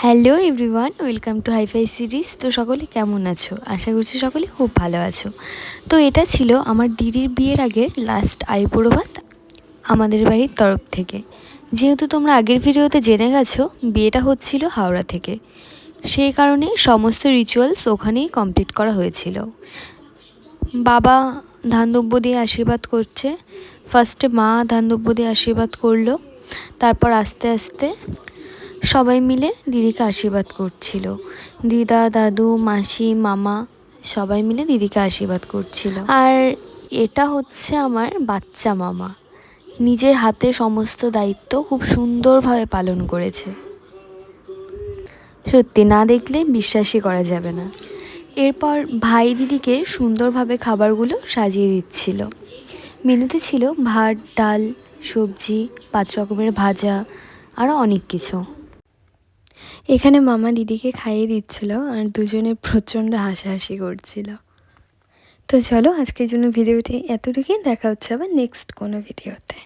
Hello everyone, welcome to hifi series. তো সকলে কেমন আছো? আশা করছি সকলে খুব ভালো আছো। তো এটা ছিল আমার দিদির বিয়ের আগের লাস্ট আইবুড়ো ভাত আমাদের বাড়ির তরফ থেকে। যেহেতু তোমরা আগের ভিডিওতে জেনে গেছো বিয়েটা হচ্ছিল হাওড়া থেকে, সেই কারণে সমস্ত রিচুয়ালস ওখানেই কমপ্লিট করা হয়েছিল। বাবা ধান দ্রব্য দিয়ে আশীর্বাদ করছে। ফার্স্টে মা ধান দ্রব্য দিয়ে আশীর্বাদ করলো, তারপর আস্তে আস্তে সবাই মিলে দিদিকে আশীর্বাদ করছিল। দিদা, দাদু, মাসি, মামা সবাই মিলে দিদিকে আশীর্বাদ করছিল। আর এটা হচ্ছে আমার বাচ্চা মামা, নিজের হাতে সমস্ত দায়িত্ব খুব সুন্দরভাবে পালন করেছে। সত্যি না দেখলে বিশ্বাসই করা যাবে না। এরপর ভাই দিদিকে সুন্দরভাবে খাবারগুলো সাজিয়ে দিচ্ছিল। মেনুতে ছিল ভাত, ডাল, সবজি, 5 রকমের ভাজা, আরও অনেক কিছু। এখানে মামা দিদিকে খাইয়ে দিচ্ছিল আর দুজনে প্রচণ্ড হাসাহাসি করছিল। তো চলো আজকের জন্য ভিডিওটি এতটুকুই, দেখা হচ্ছে আবার নেক্সট কোনো ভিডিওতে।